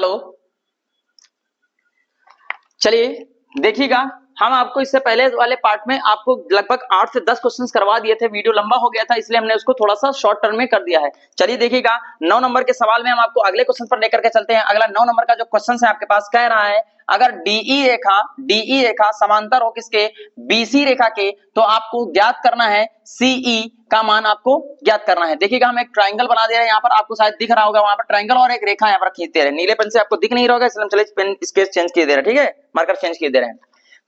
Hello, चलिए देखिएगा, हम आपको इससे पहले वाले पार्ट में आपको लगभग 8 से 10 क्वेश्चंस करवा दिए थे। वीडियो लंबा हो गया था इसलिए हमने उसको थोड़ा सा शॉर्ट टर्म में कर दिया है। चलिए देखिएगा, 9 नंबर के सवाल में हम आपको अगले क्वेश्चन पर लेकर के चलते हैं। अगला 9 नंबर का जो क्वेश्चन है आपके पास कह रहा है, अगर डीई रेखा समांतर हो किसके, बीसी रेखा के, तो आपको ज्ञात करना है सीई का मान आपको ज्ञात करना है। देखिएगा, हम एक ट्रायंगल बना दे रहे हैं, यहाँ पर आपको शायद दिख रहा होगा, वहां पर ट्रायंगल और एक रेखा यहाँ पर खींचते रहे। नीले पेन से आपको दिख नहीं रहा होगा इसलिए हम चलिए पेन स्केच चेंज किए दे रहे हैं, ठीक है, मार्कर चेंज किए दे रहे हैं।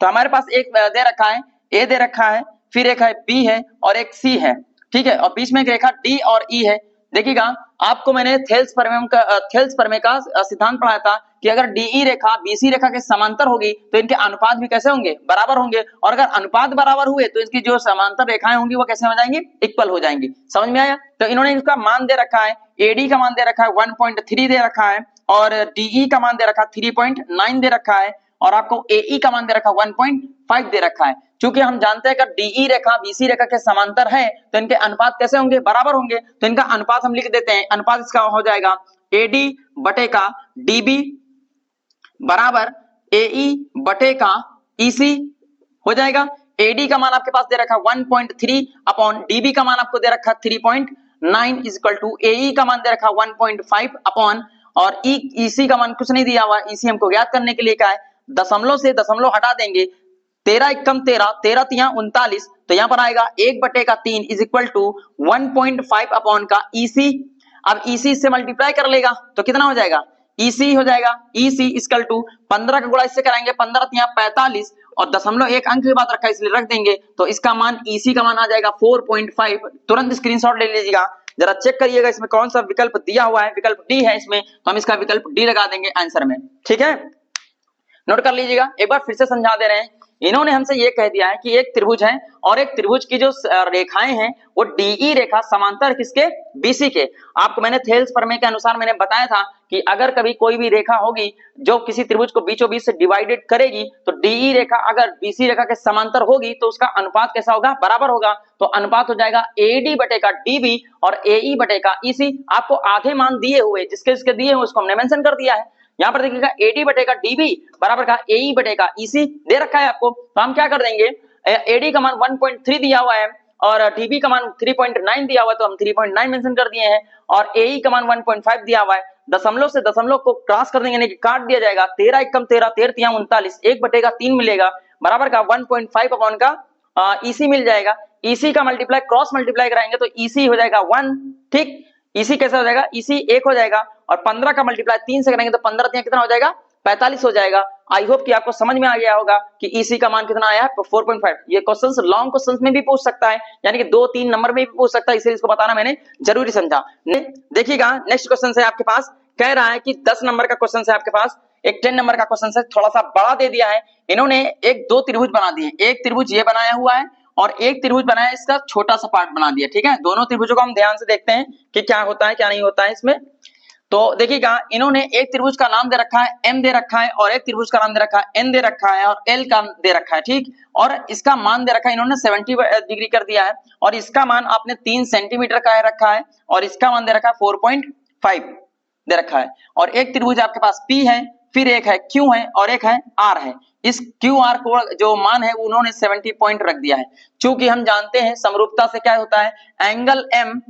तो हमारे पास एक दे रखा है, ए दे रखा है, फिर एक है बी है और एक सी है, ठीक है, और बीच में एक रेखा डी और ई है। देखिएगा, आपको मैंने थेल्स प्रमेय का सिद्धांत पढ़ाया था कि अगर डीई रेखा बीसी रेखा के समांतर होगी तो इनके अनुपात भी कैसे होंगे, बराबर होंगे, और अगर अनुपात बराबर हुए तो इसकी जो समांतर रेखाएं होंगी वो कैसे हो जाएंगी, इक्वल हो जाएंगी। समझ में आया? तो इन्होंने इसका मान दे रखा है, एडी का मान दे रखा है 1.3 दे रखा है, और डीई का मान दे रखा है 3.9 दे रखा है, और आपको एई का मान दे रखा 1.5 दे रखा है। क्योंकि हम जानते हैं कि डीई रेखा बीसी रेखा के समांतर है तो इनके अनुपात कैसे होंगे, बराबर होंगे। तो इनका अनुपात हम लिख देते हैं, अनुपात इसका हो जाएगा एडी बटे का डीबी बराबर एई बटे का ईसी हो जाएगा। एडी का मान आपके पास दे रखा 1.3 अपॉन डीबी का मान आपको दे रखा 3.9 इज इक्वल टू एई का मान दे रखा 1.5 अपॉन, और ईसी का मान कुछ नहीं दिया हुआ, ईसी हमको ज्ञात करने के लिए क्या है, दशमलव से दशमलव हटा देंगे, 13 एकम 13, 13 तिया 39, तो यहाँ पर आएगा 1/3 इज इक्वल टू 1.5 अपॉन का ईसी। अब ईसी से मल्टीप्लाई कर लेगा तो कितना हो जाएगा, ईसी हो जाएगा, ईसी इक्वल टू 15 का गुणा इससे कराएंगे, 15 तिया 45, और दशमलव एक अंक की बात रखा है इसलिए रख देंगे, तो इसका मान ईसी का मान आ जाएगा 4.5। तुरंत स्क्रीनशॉट ले लीजिएगा, जरा चेक करिएगा इसमें कौन सा विकल्प दिया हुआ है, विकल्प डी है इसमें, तो हम इसका विकल्प डी लगा देंगे आंसर में, ठीक है। नोट कर लीजिएगा, एक बार फिर से समझा दे रहे हैं। इन्होंने हमसे ये कह दिया है कि एक त्रिभुज है और एक त्रिभुज की जो रेखाएं हैं वो डीई रेखा समांतर किसके, बीसी के। आपको मैंने थेल्स प्रमेय के अनुसार मैंने बताया था कि अगर कभी कोई भी रेखा होगी जो किसी त्रिभुज को बीचों बीच से डिवाइडेड करेगी तो डीई रेखा अगर बीसी रेखा के समांतर होगी तो उसका अनुपात कैसा होगा, बराबर होगा। तो अनुपात हो जाएगा एडी बटे का डीबी और एई बटे का ईसी। आपको आधे मान दिए हुए, जिसके जिसके दिए हुए उसको हमने मेंशन कर दिया है। यहाँ पर देखिएगा एडी बटे का डीबी बराबर का एई बटे का ईसी दे रखा है आपको, तो हम क्या कर देंगे, एडी का मान 1.3 दिया हुआ है और डीबी का मान 3.9 दिया हुआ है, तो हम 3.9 मेंशन कर दिए हैं, और एई का मान 1.5 दिया हुआ है, दशमलव से दशमलव को क्रॉस कर देंगे, यानी कि काट दिया जाएगा, 13 एकम 13, 13 तिया 39, 1/3 मिलेगा, बराबर का 1.5 अपॉन का ईसी मिल जाएगा। ईसी का मल्टीप्लाई क्रॉस मल्टीप्लाई कराएंगे तो ईसी हो जाएगा 1, ठीक, ईसी कैसा हो जाएगा, ईसी 1 हो जाएगा, और 15 का मल्टीप्लाई 3 से करेंगे तो 15 तिया कितना हो जाएगा, 45 हो जाएगा। आई होप कि आपको समझ में आ गया होगा कि ईसी का मान कितना आया है, 4.5। ये क्वेश्चंस लॉन्ग क्वेश्चंस में भी पूछ सकता है, यानी कि 2-3 नंबर में भी पूछ सकता है, इसलिए इसको बताना मैंने जरूरी समझा। देखिएगा, नेक्स्ट क्वेश्चन है आपके पास, कह रहा है कि 10 नंबर का क्वेश्चन है आपके पास, एक 10 नंबर का क्वेश्चन है, थोड़ा सा बड़ा दे दिया है इन्होंने। एक दो त्रिभुज बना दिए, एक त्रिभुज ये बनाया हुआ है और एक त्रिभुज बनाया, इसका छोटा सा पार्ट बना दिया, ठीक है। दोनों त्रिभुजों को हम ध्यान से देखते हैं कि क्या होता है क्या नहीं होता है इसमें। तो देखिएगा, इन्होंने एक त्रिभुज का नाम दे रखा है एम दे रखा है, और एक त्रिभुज का नाम दे रखा है एन दे रखा है, और एल का दे रखा है, ठीक, और इसका मान दे रखा है इन्होंने 70 डिग्री कर दिया है, और इसका मान आपने 3 सेंटीमीटर का रखा है, और इसका मान दे रखा है 4.5 दे रखा है। और एक त्रिभुज आपके पास पी है, फिर एक है क्यू है और एक है आर है। इस क्यू आर को जो मान है उन्होंने 70 पॉइंट रख दिया है। चूंकि हम जानते हैं समरूपता से क्या होता है, एंगल एम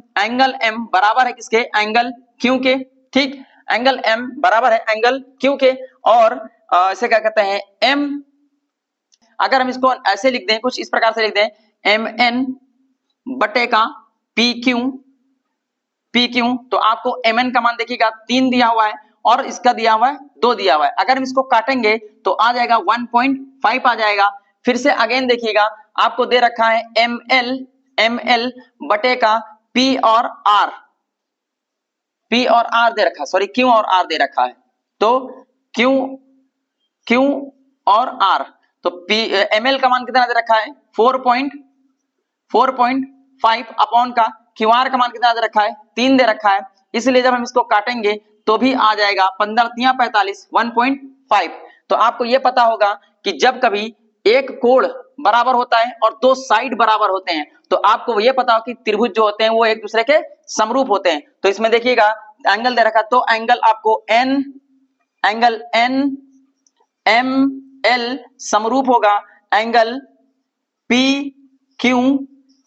बराबर है किसके, एंगल क्यू के, ठीक, एंगल एम बराबर है एंगल क्यू के, और इसे क्या कहते हैं एम, अगर हम इसको ऐसे लिख दें, कुछ इस प्रकार से लिख दें, एम एन बटे का पी क्यू, तो आपको एम एन का मान देखिएगा 3 दिया हुआ है और इसका दिया हुआ है 2 दिया हुआ है। अगर हम इसको काटेंगे तो आ जाएगा 1.5 आ जाएगा। फिर से अगेन देखिएगा, आपको दे रखा है एम एल बटे का पी और आर दे रखा है, सॉरी क्यू और आर दे रखा है, तो क्यू और आर, तो पी एम एल का मान कितना दे रखा है 4.5 अपॉन का क्यू आर का मान कितना दे रखा है 3 दे रखा है, इसलिए जब हम इसको काटेंगे तो भी आ जाएगा 15 तिया 45 1.5। तो आपको यह पता होगा कि जब कभी एक कोण बराबर होता है और 2 साइड बराबर होते हैं तो आपको यह पता हो कि त्रिभुज जो होते हैं वो एक दूसरे के समरूप होते हैं। तो इसमें देखिएगा एंगल दे रखा, तो एंगल आपको an angle N M L समरूप होगा एंगल पी क्यू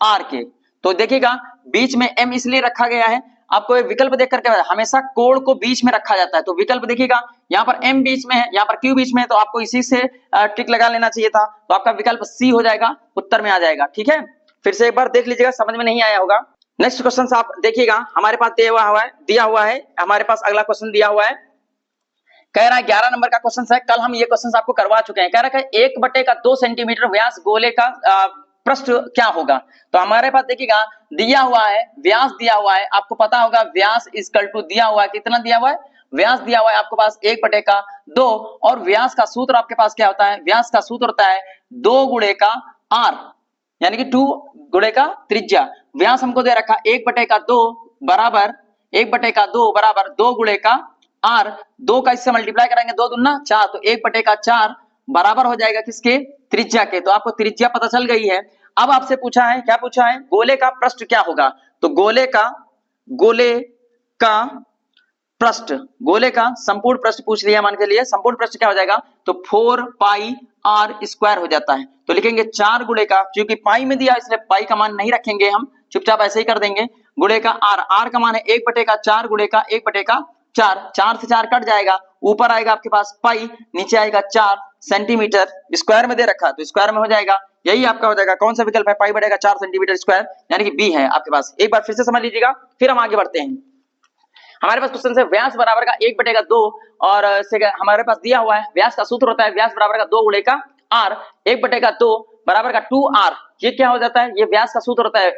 आर के। तो देखिएगा बीच में एम इसलिए रखा गया है, आपको एक विकल्प देख करके हमेशा कोण को बीच में रखा जाता है, तो विकल्प देखिएगा यहाँ पर एम बीच में है, यहाँ पर क्यू बीच में है, तो आपको इसी से टिक लगा लेना चाहिए था, तो आपका विकल्प सी हो जाएगा, उत्तर में आ जाएगा। ठीक है, फिर से एक बार देख लीजिएगा, समझ में नहीं आया होगा। नेक्स्ट क्वेश्चन आप देखिएगा, हमारे पास दिया हुआ है, हमारे पास अगला क्वेश्चन दिया हुआ है, कह रहा है 11 नंबर का क्वेश्चन है। कल हम ये क्वेश्चन आपको करवा चुके हैं। कह रहा है 1/2 सेंटीमीटर व्यास गोले का पृष्ठ क्या होगा। तो हमारे पास देखिएगा दिया हुआ है, व्यास दिया हुआ है, आपको पता होगा व्यास इक्वल टू दिया हुआ है, कितना दिया हुआ है, व्यास दिया हुआ है आपके पास 1/2 और व्यास का सूत्र आपके पास क्या होता है, व्यास का सूत्र होता है 2 गुणे का r, यानी कि 2 गुणे का त्रिज्या। व्यास हमको दे रखा 1/2 बराबर 1/2 बराबर 2 गुणे का r, 2 का इससे मल्टीप्लाई करेंगे 2 दूना 4, तो 1/4 बराबर हो जाएगा किसके, त्रिज्या के। तो आपको त्रिज्या पता चल गई है। अब आपसे पूछा है, क्या पूछा है, गोले का पृष्ठ क्या होगा। तो गोले का पृष्ठ, गोले का संपूर्ण पृष्ठ पूछ लिया, मान के लिए संपूर्ण पृष्ठ क्या हो जाएगा, तो 4 पाई आर स्क्वायर हो जाता है। तो लिखेंगे 4 गुणे का, क्योंकि पाई में दिया इसलिए पाई का मान नहीं रखेंगे हम, चुपचाप ऐसे ही कर देंगे, गुणे का आर का मान है 1/4 गुणे का 1/4, 4 से 4 कट जाएगा, ऊपर आएगा आपके पास पाई, नीचे आएगा 4 सेंटीमीटर स्क्वायर में दे रखा, तो स्क्वायर में हो जाएगा, यही आपका हो जाएगा कौन सा विकल्प है, पाई बढ़ेगा 4 सेंटीमीटर स्क्वायर, यानी कि बी है आपके पास। एक बार फिर से समझ लीजिएगा, फिर हम आगे बढ़ते हैं। हमारे पास क्वेश्चन है व्यास बराबर का 1/2 और हमारे पास दिया हुआ है, व्यास का सूत्र होता है व्यास बराबर का 2 गुणे का r, 1/2 बराबर का 2r, ये क्या हो जाता है, ये व्यास का सूत्र होता है,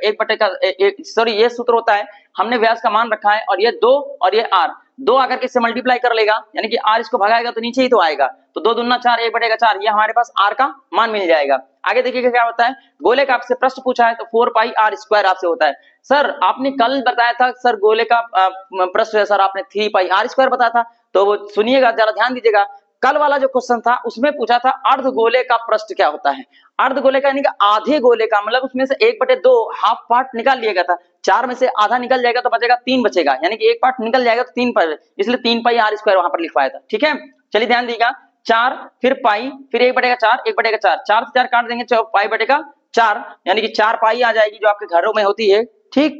ये सूत्र होता है, हमने व्यास का मान रखा है और ये 2 और ये r, 2 आकर के इससे मल्टीप्लाई कर लेगा, यानी कि r इसको भगाएगा तो नीचे ही तो आएगा, तो 2 दूना 4, 1/4, ये हमारे पास r का मान मिल जाएगा। आगे देखिएगा क्या होता है, गोले का आपसे प्रश्न पूछा है तो 4 पाई r स्क्वायर आपसे होता है। सर आपने कल बताया था सर गोले का प्रश्न है सर, आपने 3 पाई r स्क्वायर बताया था, तो वो सुनिएगा जरा ध्यान दीजिएगा, कल वाला जो क्वेश्चन था उसमें पूछा था अर्ध गोले का पृष्ठ क्या होता है। अर्ध गोले का यानी कि आधे गोले का, मतलब उसमें से 1/2 हाफ पार्ट निकाल लिया गया था, 4 में से आधा निकल जाएगा तो बचेगा 3 बचेगा, यानी कि एक पार्ट निकल जाएगा तो 3 पर, इसलिए 3 पाई r स्क्वायर वहां पर लिखवाया था। ठीक है, चलिए ध्यान दीजिएगा, 4 फिर पाई फिर 1/4, 1/4, 4 से 4 काट देंगे, पाई बटेगा 4, यानी कि 4 पाई आ जाएगी जो आपके घरों में होती है। ठीक,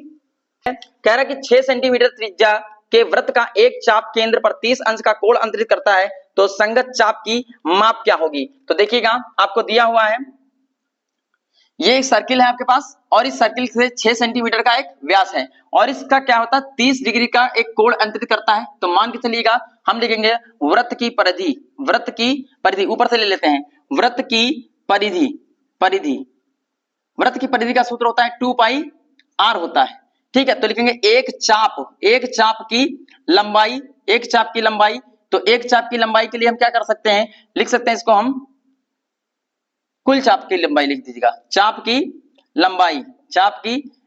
कह रहा कि 6 सेंटीमीटर त्रिज्या के वृत्त का एक चाप केंद्र पर 30 अंश का कोण अंतरित करता है, तो संगत चाप की माप क्या होगी। तो देखिएगा आपको दिया हुआ है, ये एक सर्किल है आपके पास और इस सर्किल से 6 सेंटीमीटर का एक व्यास है और इसका क्या होता है 30 डिग्री का एक कोण अंतरित करता है। तो मान के चलिएगा हम लिखेंगे वृत्त की परिधि ऊपर से ले लेते हैं, वृत्त की परिधि का सूत्र होता है 2 पाई r होता है। ठीक है, तो लिखेंगे एक चाप की लंबाई, तो एक चाप की लंबाई के लिए हम क्या कर सकते हैं, लिख सकते हैं इसको हम कुल चाप की लंबाई लिख दीजिएगा, चाप की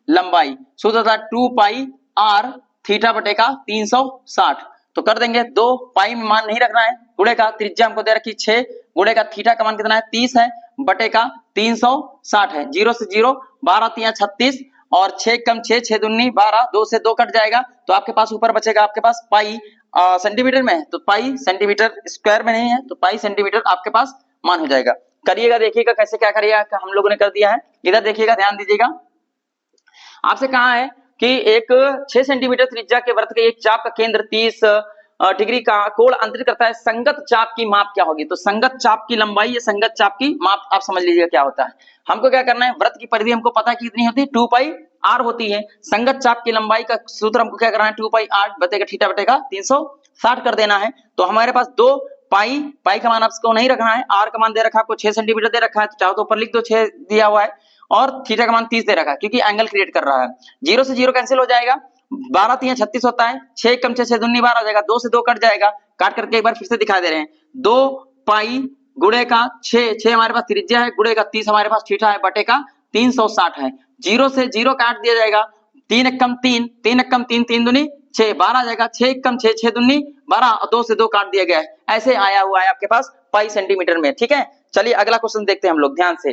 लंबाई सूत्र था 2 पाई r थीटा बटेगा 360, तो कर देंगे 2 पाई में मान नहीं रखना है, गुणे का त्रिज्या हमको दे रखी 6, गुणे का थीटा का मान कितना है 30 है, बटेगा 360 है, 0 से 0, 12 3 36 और 6 कम 6, 6 दूनी 12, 2 से 2 कट जाएगा, तो आपके पास ऊपर बचेगा आपके पास पाई सेंटीमीटर में है, तो पाई सेंटीमीटर स्क्वायर में नहीं है, तो पाई सेंटीमीटर आपके पास मान हो जाएगा। करिएगा, देखिएगा कैसे क्या करिएगा, हम लोगों ने कर दिया है, इधर देखिएगा ध्यान दीजिएगा, आपसे कहा है कि एक 6 सेंटीमीटर त्रिज्या के वृत्त के एक चाप का केंद्र 30 डिग्री का कोण अंतरित करता है, संगत चाप की माप क्या होगी। तो संगत चाप की लंबाई या संगत चाप की माप आप समझ लीजिएगा क्या होता है। हमको क्या करना है, वृत्त की परिधि हमको पता है कितनी होती है 2 पाई r होती है, संगत चाप की लंबाई का सूत्र हमको क्या करना है 2 पाई r बटेगा थीटा बटेगा 360 कर देना है। तो हमारे पास 2 पाई का मान आपको नहीं रखना है, r का मान दे रखा आपको 6 सेंटीमीटर दे रखा है, तो चाहो तो ऊपर लिख दो 6 दिया हुआ है और थीटा का मान 30 दे रखा है, क्योंकि एंगल क्रिएट कर रहा है, 0 से 0 कैंसिल हो जाएगा, 12 3 36 होता है, 6 कम 6 6 दूनी 12 हो जाएगा, 2 से 2 कट जाएगा, काट करके एक बार फिर से दिखा दे रहे हैं, 2 पाई गुणे का 6 हमारे पास त्रिज्या है, गुणे का 30 हमारे पास थीटा है, बटे का 360 है, 0 से 0 काट दिया जाएगा, 3 एक कम 3 3 दूनी 6, 12 आ जाएगा, 6 एक कम 6 6 दूनी 12 और 2 से 2 काट दिया गया है, ऐसे आया हुआ है आपके पास पाई सेंटीमीटर में। ठीक है, चलिए अगला क्वेश्चन देखते हैं हम लोग ध्यान से।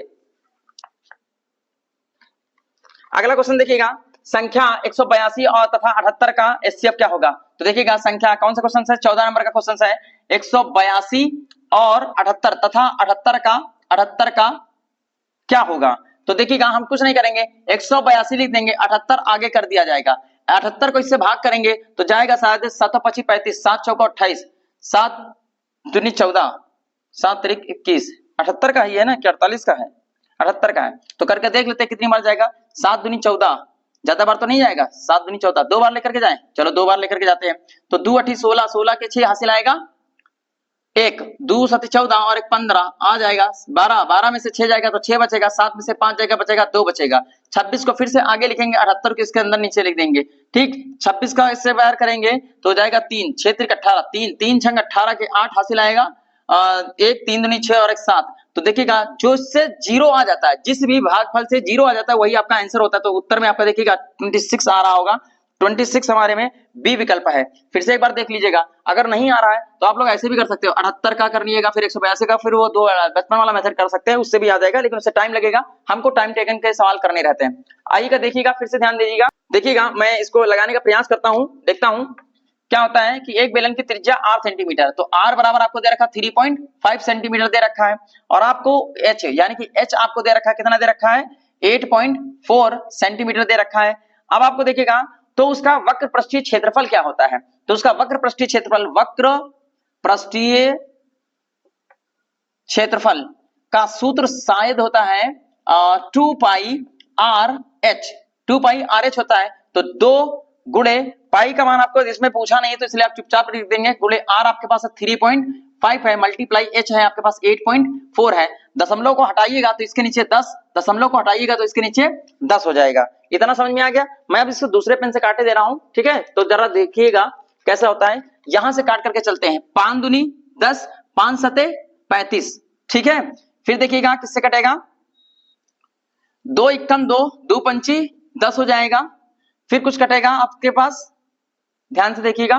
अगला क्वेश्चन देखिएगा, संख्या 182 और तथा 78 का एचसीएफ क्या होगा। तो देखिएगा संख्या कौन सा क्वेश्चन है, 14 नंबर का क्वेश्चन है, 182 और 78 तथा 78 का क्या होगा? तो देखिएगा हम कुछ नहीं करेंगे, 182 लिख देंगे, 78 आगे कर दिया जाएगा। 78 को इससे भाग करेंगे तो जाएगा शायद 7 25 35, 7 चौका 28, 7 दूनी 14, 7 तिरिक 21, 78 का ही है ना कि 48 का है? 78 का है। तो करके देख लेते हैं कितनी बार जाएगा। 7 दूनी 14, ज्यादा बार तो नहीं जाएगा। 7 दूनी 14, 2 बार लेकर के जाए, चलो 2 बार लेकर के जाते हैं। तो 2 8 16, 16 के 6 हासिल आएगा 1, 2 7 14 और 1 15 आ जाएगा 12, 12 में से 6 जाएगा तो 6 बचेगा, 7 में से 5 जाएगा बचेगा 2 बचेगा। 26 को फिर से आगे लिखेंगे, 78 को इसके अंदर नीचे लिख देंगे। ठीक, 26 का इससे बाहर करेंगे तो हो जाएगा 3, 6 3 18, 3 3 6 18 के 8 हासिल आएगा, 1 3 दूनी 6 और 1 7। तो देखिएगा जो इससे जीरो आ जाता है, जिस भी भागफल से जीरो आ जाता है वही आपका आंसर होता है। तो उत्तर में आपका देखिएगा 26 आ रहा होगा। 26 हमारे में बी विकल्प है। फिर से एक बार देख लीजिएगा, अगर नहीं आ रहा है तो आप लोग ऐसे भी कर सकते हो, 78 का कर लीजिएगा, फिर 182 का, फिर वो 2 बचपन वाला मेथड कर सकते हैं, उससे भी आ जाएगा, लेकिन उससे टाइम लगेगा। हमको टाइम टेकन के सवाल करने रहते हैं। आइएगा देखिएगा, फिर से ध्यान दीजिएगा। देखिएगा मैं इसको लगाने का प्रयास करता हूं, देखता हूं क्या होता है कि एक बेलन की त्रिज्या 8 सेंटीमीटर, तो r बराबर आपको दे रखा 3.5 सेंटीमीटर दे रखा है, और आपको h यानी कि h आपको दे रखा है, कितना दे रखा है? 8.4 सेंटीमीटर दे रखा है। अब आपको देखिएगा तो उसका वक्र पृष्ठीय क्षेत्रफल क्या होता है? तो उसका वक्र पृष्ठीय क्षेत्रफल, वक्र पृष्ठीय क्षेत्रफल का सूत्र शायद होता है 2 पाई आर एच होता है। तो 2 गुणे पाई का मान आपको इसमें पूछा नहीं है तो इसलिए आप चुपचाप लिख देंगे, गुणे आर आपके पास 3.5 है, मल्टीप्लाई एच है आपके पास 8.4 है। दशमलव को हटाइएगा तो इसके नीचे 10, दशमलव को हटाइएगा तो इसके नीचे 10 हो जाएगा। इतना समझ में आ गया? मैं अब इसको दूसरे पेन से काटे दे रहा हूं, ठीक है? तो जरा देखिएगा कैसा होता है। यहां से काट करके चलते हैं, 5 दूनी 10, 5 सते 35, ठीक है? फिर देखिएगा किससे कटेगा, 2 एकम 2, 2 पंची 10 हो जाएगा। फिर कुछ कटेगा आपके पास, ध्यान से देखिएगा,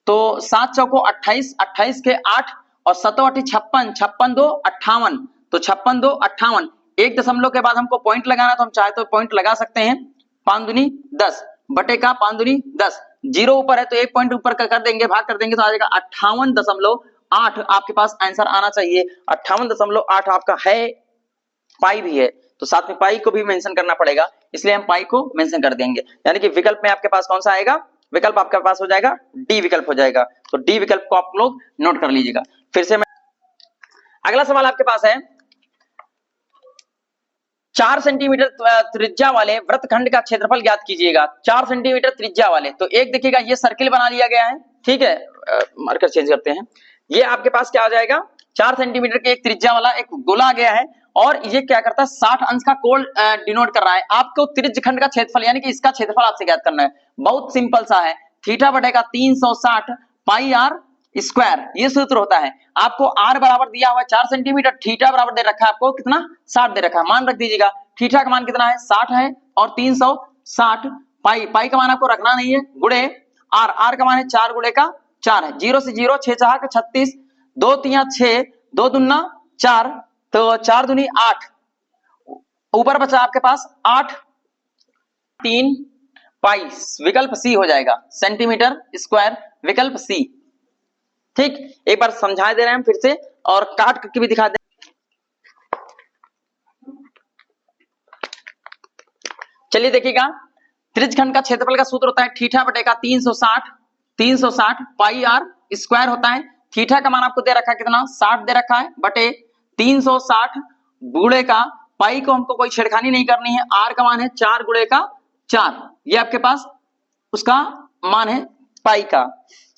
तो 7 चौको 28, 28 के 8 और 7 8 56, 56 2 58, तो 56 2 58। एक दशमलव के बाद हमको पॉइंट लगाना, तो हम चाहे तो पॉइंट लगा सकते हैं। 5 दूनी 10 बटे का 5 दूनी 10, जीरो ऊपर है तो एक पॉइंट ऊपर कर देंगे, भाग कर देंगे तो आ जाएगा 58.8 आपके पास आंसर आना चाहिए। 58.8 आपका है, पाई भी है तो साथ में पाई को भी मेंशन करना पड़ेगा, इसलिए हम पाई को मेंशन कर देंगे। यानी कि विकल्प में आपके पास कौन सा आएगा? विकल्प आपके पास हो जाएगा डी विकल्प हो जाएगा। तो डी विकल्प को आप लोग नोट कर लीजिएगा। फिर से मैं अगला सवाल आपके पास है, 4 सेंटीमीटर त्रिज्या वाले वृत्तखंड का क्षेत्रफल ज्ञात कीजिएगा। 4 सेंटीमीटर त्रिज्या वाले, तो एक देखिएगा ये सर्किल बना लिया गया है, ठीक है? मार्कर चेंज करते हैं। ये आपके पास क्या आ जाएगा, 4 सेंटीमीटर के एक त्रिज्या वाला एक गोला आ गया है, और ये क्या करता है, 60 अंश का कोण डिनोट कर रहा है। आपको त्रिज्यखंड का क्षेत्रफल यानी कि इसका क्षेत्रफल आपसे ज्ञात करना है। बहुत सिंपल सा है, थीटा बटेगा 360 पाई आर स्क्वायर, ये सूत्र होता है। आपको आर बराबर दिया हुआ है 4 सेंटीमीटर, थीटा बराबर दे रखा है आपको कितना, 60 दे रखा है। मान रख दीजिएगा, थीटा का मान कितना है, 60 है, और 360 पाई का मान आपको रखना नहीं है, गुणे आर का मान है 4 गुणे का 4 है। 0 से 0, 6 4 36, 2 3 6, 2 दूना 4, तो 4 दूनी 8, ऊपर बचा आपके पास 8, 3 पाई, विकल्प सी हो जाएगा, सेंटीमीटर स्क्वायर, विकल्प सी। ठीक, एक बार समझा दे रहे हैं हम फिर से, और काट करके भी दिखा दे। चलिए देखिएगा, त्रिज्यखंड का क्षेत्रफल का सूत्र होता है थीटा बटेगा 360 पाई आर स्क्वायर होता है। थीटा का मान आपको दे रखा है कितना, 60 दे रखा है, बटे 360 गुणे का, पाई को हमको कोई छेड़खानी नहीं करनी है, आर का मान है 4 गुणे का 4, ये आपके पास उसका मान है पाई का,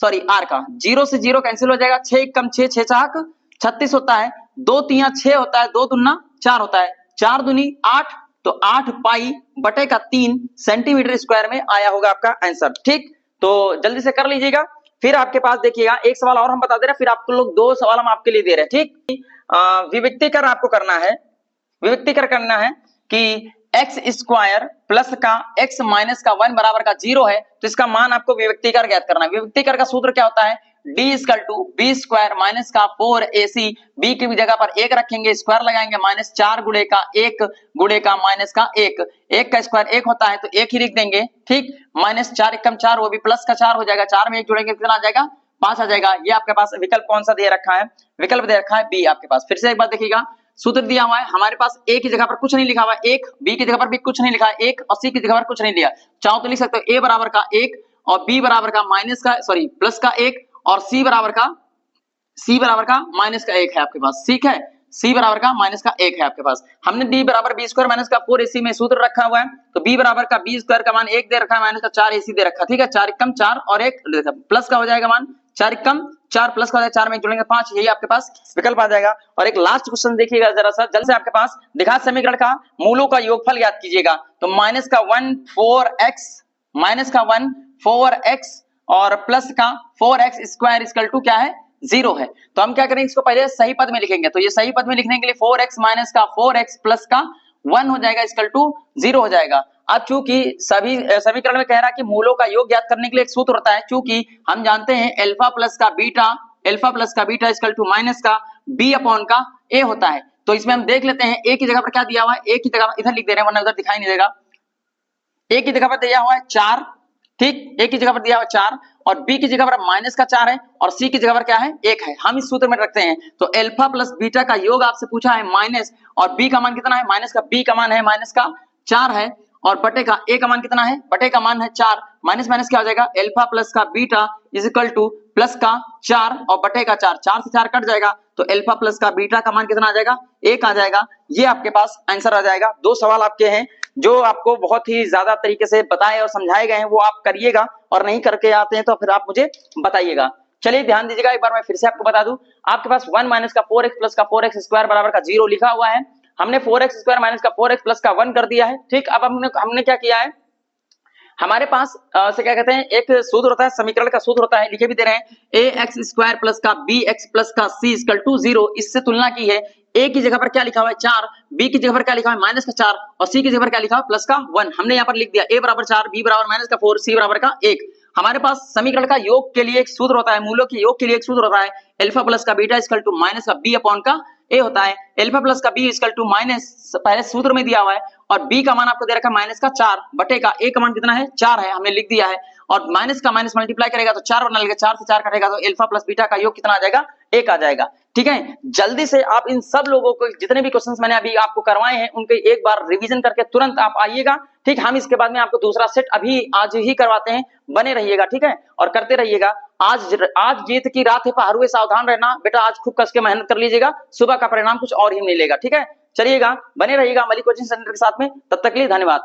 सॉरी आर का। 0 से 0 कैंसिल हो जाएगा, 6 कम 6, 6 चाक 36 होता है, 2 3 6 होता है, 2 दूना 4 होता है, 4 दूनी 8, तो 8 पाई बटे का 3 सेंटीमीटर स्क्वायर में आया होगा आपका आंसर। ठीक, तो जल्दी से कर लीजिएगा। फिर आपके पास देखिएगा एक सवाल और हम बता दे रहे हैं, फिर आपको लोग 2 सवाल हम आपके लिए दे रहे हैं। ठीक, विविक्तीकर आपको करना है, विविक्तीकर करना है कि एक्स स्क्वायर प्लस का एक्स माइनस का 1 बराबर का 0 है, तो इसका मान आपको विविक्तीकर ज्ञात करना है। विविक्तीकर का सूत्र क्या होता है, d equal to b square minus का 4ac, b की जगह पर 1 रखेंगे, स्क्वायर लगाएंगे, माइनस 4 गुणे का 1 गुणे का माइनस का 1, 1 का स्क्वायर 1 होता है तो 1 ही लिख देंगे। ठीक, माइनस 4 एकम 4, वो भी प्लस का 4 हो जाएगा, 4 में 1 जोड़ेंगे कितना आ जाएगा, 5 आ जाएगा। ये आपके पास विकल्प कौन सा दे रखा है, विकल्प दे रखा है बी आपके पास। फिर से एक बार देखिएगा, सूत्र दिया हुआ है हमारे पास, ए की जगह पर कुछ नहीं लिखा हुआ है, एक बी की जगह पर भी कुछ नहीं लिखा है, एक और सी की जगह पर कुछ नहीं दिया। चाहो तो लिख सकते हो ए बराबर का 1 और बी बराबर का माइनस का सॉरी प्लस का 1 और सी बराबर का माइनस का 1 है आपके पास, ठीक है, सी बराबर का माइनस का 1 है आपके पास। हमने डी बराबर बी स्क्वायर माइनस का 4 एसी में सूत्र रखा हुआ है, तो बी बराबर का बी स्क्वायर का मान 1 दे रखा है, माइनस का 4 एसी दे रखा है, ठीक है, 4 एकम 4 और 1 प्लस का हो जाएगा मान 4 एकम 4 प्लस का हो जाएगा 4 में जोड़ेंगे 5, यही आपके पास विकल्प आ जाएगा। और एक लास्ट क्वेश्चन देखिएगा जरा सा जल्द से, आपके पास दिखा समीकरण का मूलों का योगफल ज्ञात कीजिएगा। तो माइनस का 1 4x और प्लस का 4x स्क्वायर इक्वल टू क्या है 0 है। तो हम क्या करेंगे, इसको पहले सही पद में लिखेंगे। तो ये सही पद में लिखने के लिए 4x माइनस का 4x प्लस का 1 हो जाएगा इक्वल टू 0 हो जाएगा। अब चूंकि सभी समीकरण में कह रहा है कि मूलों का योग ज्ञात करने के लिए एक सूत्र होता है, चूंकि हम जानते हैं अल्फा प्लस का बीटा इक्वल टू माइनस का b अपॉन का a होता है। तो इसमें हम देख लेते हैं a की जगह पर क्या दिया हुआ है, a की जगह इधर लिख दे रहे हैं वरना उधर दिखाई नहीं देगा। a की जगह पर दिया हुआ है 4, ठीक, a की जगह पर दिया हुआ 4 और b की जगह पर माइनस का 4 है और c की जगह पर क्या है 1 है। हम इस सूत्र में रखते हैं। तो अल्फा प्लस बीटा का योग आपसे पूछा है माइनस, और b का मान कितना है, माइनस का b का मान है माइनस का 4 है, और बटे का a का मान कितना है, बटे का मान है 4, माइनस माइनस क्या हो जाएगा, अल्फा प्लस का beta is equal two plus का 4 और बटे का 4, 4 से 4 कट जाएगा, तो अल्फा प्लस का बीटा का मान कितना आ जाएगा, 1 आ जाएगा। ये आपके पास आंसर आ जाएगा। 2 सवाल आपके हैं जो आपको बहुत ही ज्यादा तरीके से बताए और समझाए गए हैं, वो आप करिएगा, और नहीं करके आते हैं तो फिर आप मुझे बताइएगा। चलिए ध्यान दीजिएगा, एक बार मैं फिर से आपको बता दूं, आपके पास 1 माइनस का 4x प्लस का 4x स्क्वायर बराबर का 0 लिखा हुआ है। हमने 4x स्क्वायर माइनस का 4x प्लस का 1 कर दिया है, ठीक। अब हमने क्या किया है, हमारे पास से क्या कहते हैं, एक सूत्र होता है, समीकरण का सूत्र होता है, लिखे भी दे रहे हैं ax स्क्वायर प्लस का bx प्लस का c इक्वल टू 0। इससे तुलना की है, a की जगह पर क्या लिखा हुआ है 4, b की जगह पर क्या लिखा हुआ है माइनस का 4 और c की जगह पर क्या लिखा हुआ है प्लस का 1। हमने यहाँ पर लिख दिया a बराबर 4, b बराबर माइनस का 4, c बराबर का 1। हमारे पास समीकरण का योग के लिए एक सूत्र होता है, मूलों के योग के लिए एक सूत्र होता है, अल्फा प्लस का बीटा इक्वल टू माइनस का b अपॉन का a होता है। अल्फा प्लस का b इक्वल टू माइनस पहले सूत्र में दिया हुआ है, और b का मान आपको दे रखा है माइनस का 4 बटे का a का मान कितना है 4 है, हमने लिख दिया है, और माइनस का माइनस मल्टीप्लाई करेगा तो 4 बना लेगा, 4 से 4 कटेगा तो अल्फा प्लस बीटा का योग कितना आ जाएगा 1 आ जाएगा, ठीक है। जल्दी से आप इन सब लोगों को, जितने भी क्वेश्चंस मैंने अभी आपको करवाए हैं, उनके एक बार रिवीजन करके तुरंत आप आइएगा, ठीक। हम इसके बाद में आपको दूसरा सेट अभी आज ही करवाते हैं, बने रहिएगा, ठीक है, और करते रहिएगा। आज जीत की रात है, पहाड़ हुए सावधान रहना बेटा, आज खूब कस के मेहनत कर लीजिएगा, सुबह का परिणाम कुछ और ही मिलेगा, ठीक है। चलिएगा, बने रहिएगा मलिक कोचिंग सेंटर के साथ में, तब तक के लिए धन्यवाद।